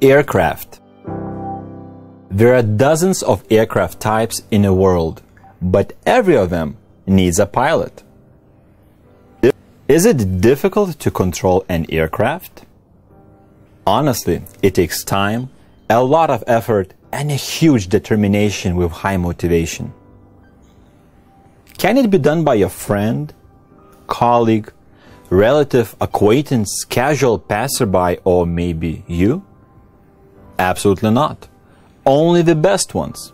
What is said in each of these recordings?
Aircraft. There are dozens of aircraft types in the world, but every of them needs a pilot. Is it difficult to control an aircraft? Honestly, it takes time, a lot of effort, and a huge determination with high motivation. Can it be done by a friend, colleague, relative, acquaintance, casual passerby, or maybe you? Absolutely not. Only the best ones.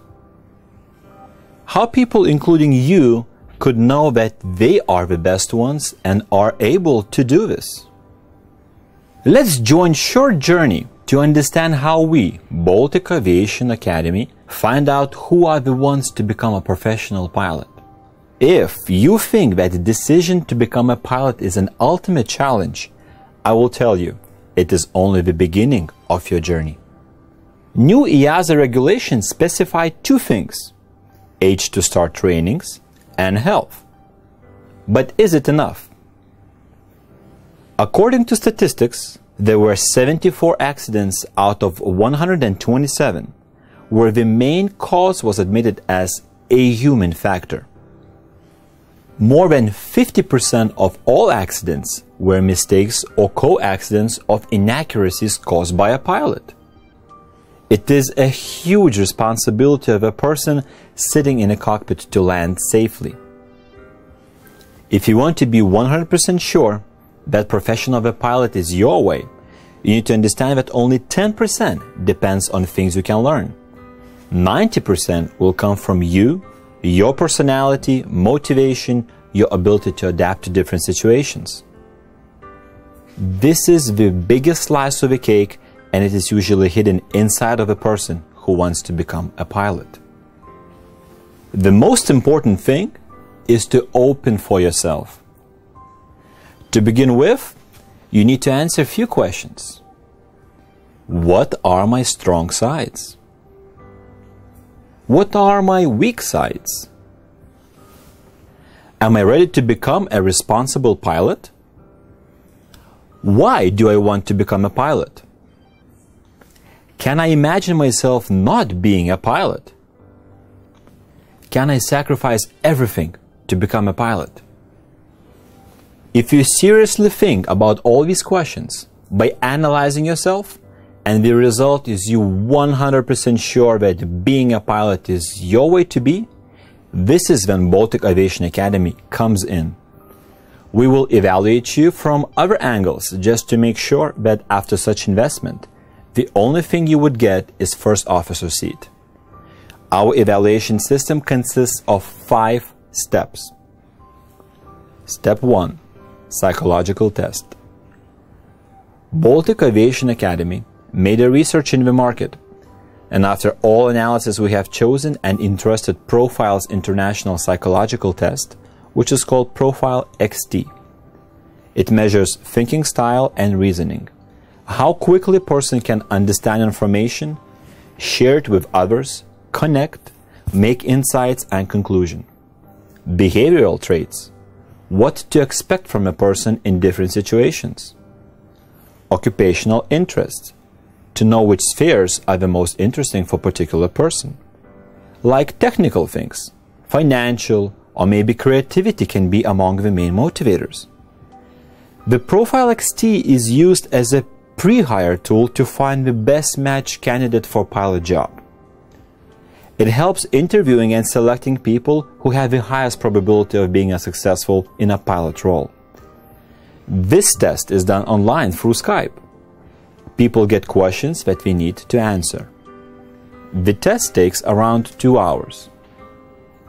How people, including you, could know that they are the best ones and are able to do this? Let's join short journey to understand how we, Baltic Aviation Academy, find out who are the ones to become a professional pilot. If you think that the decision to become a pilot is an ultimate challenge, I will tell you, it is only the beginning of your journey. New EASA regulations specify two things: age to start trainings and health. But is it enough? According to statistics, there were 74 accidents out of 127 where the main cause was admitted as a human factor. More than 50% of all accidents were mistakes or co-accidents of inaccuracies caused by a pilot. It is a huge responsibility of a person sitting in a cockpit to land safely. If you want to be 100% sure that profession of a pilot is your way, you need to understand that only 10% depends on things you can learn. 90% will come from you, your personality, motivation, your ability to adapt to different situations. This is the biggest slice of the cake, and it is usually hidden inside of a person who wants to become a pilot. The most important thing is to open for yourself. To begin with, you need to answer a few questions. What are my strong sides? What are my weak sides? Am I ready to become a responsible pilot? Why do I want to become a pilot? Can I imagine myself not being a pilot? Can I sacrifice everything to become a pilot? If you seriously think about all these questions by analyzing yourself, and the result is you 100% sure that being a pilot is your way to be, this is when Baltic Aviation Academy comes in. We will evaluate you from other angles just to make sure that after such investment, the only thing you would get is first officer seat. Our evaluation system consists of 5 steps. Step 1. Psychological test. Baltic Aviation Academy made a research in the market, and after all analysis we have chosen an interested Profiles International Psychological Test, which is called Profile XT. It measures thinking style and reasoning, how quickly a person can understand information, share it with others, connect, make insights and conclusion. Behavioral traits, what to expect from a person in different situations. Occupational interests, to know which spheres are the most interesting for a particular person. Like technical things, financial, or maybe creativity can be among the main motivators. The Profile XT is used as a pre-hire tool to find the best match candidate for pilot job. It helps interviewing and selecting people who have the highest probability of being successful in a pilot role. This test is done online through Skype. People get questions that we need to answer. The test takes around 2 hours.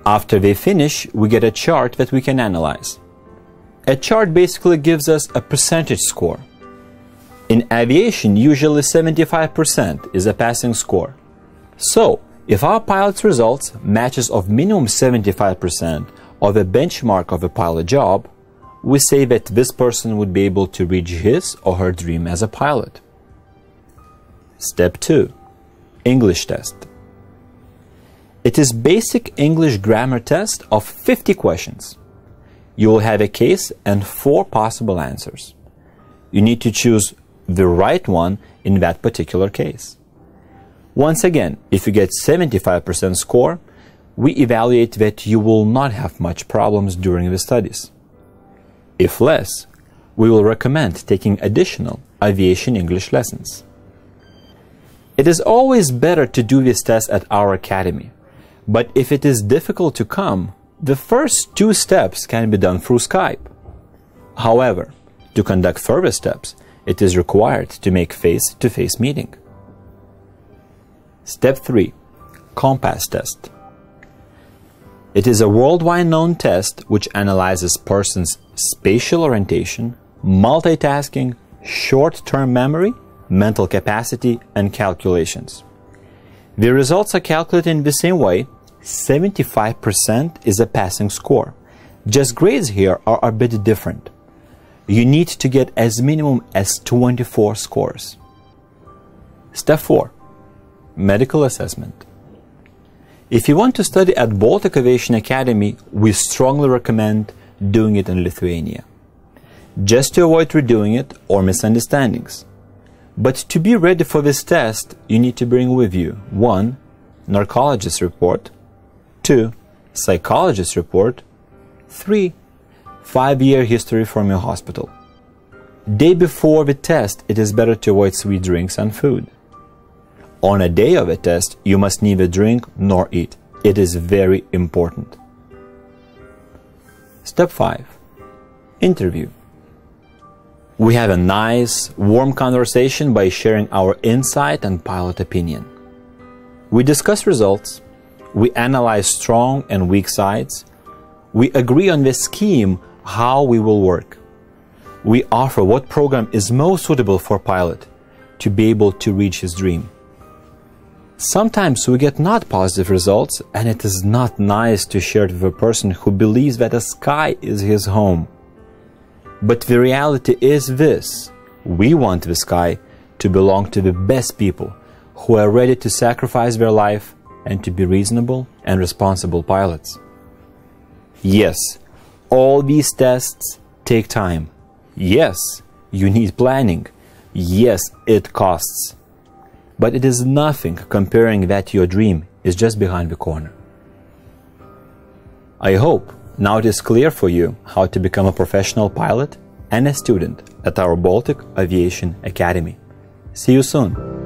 After they finish, we get a chart that we can analyze. A chart basically gives us a percentage score. In aviation, usually 75% is a passing score. So, if our pilot's results matches of minimum 75% of the benchmark of a pilot job, we say that this person would be able to reach his or her dream as a pilot. Step 2. English test. It is basic English grammar test of 50 questions. You will have a case and 4 possible answers. You need to choose the right one in that particular case. Once again, if you get 75% score, we evaluate that you will not have much problems during the studies. If less, we will recommend taking additional aviation English lessons. It is always better to do this test at our academy, but if it is difficult to come, the first 2 steps can be done through Skype. However, to conduct further steps, it is required to make face-to-face meeting. Step 3. COMPASS test. It is a worldwide known test which analyzes person's spatial orientation, multitasking, short-term memory, mental capacity, and calculations. The results are calculated in the same way. 75% is a passing score. Just grades here are a bit different. You need to get as minimum as 24 scores. Step 4. Medical assessment. If you want to study at Baltic Aviation Academy, we strongly recommend doing it in Lithuania, just to avoid redoing it or misunderstandings. But to be ready for this test, you need to bring with you 1. Narcologist report, 2. Psychologist report, 3. 5-year history from your hospital. Day before the test, it is better to avoid sweet drinks and food. On a day of the test, you must neither drink nor eat. It is very important. Step 5. Interview. We have a nice, warm conversation by sharing our insight and pilot opinion. We discuss results. We analyze strong and weak sides. We agree on the scheme, how we will work. We offer what program is most suitable for a pilot to be able to reach his dream. Sometimes we get not positive results, and it is not nice to share it with a person who believes that the sky is his home. But the reality is this: we want the sky to belong to the best people who are ready to sacrifice their life and to be reasonable and responsible pilots. Yes, all these tests take time. Yes, you need planning. Yes, it costs. But it is nothing comparing that your dream is just behind the corner. I hope now it is clear for you how to become a professional pilot and a student at our Baltic Aviation Academy. See you soon!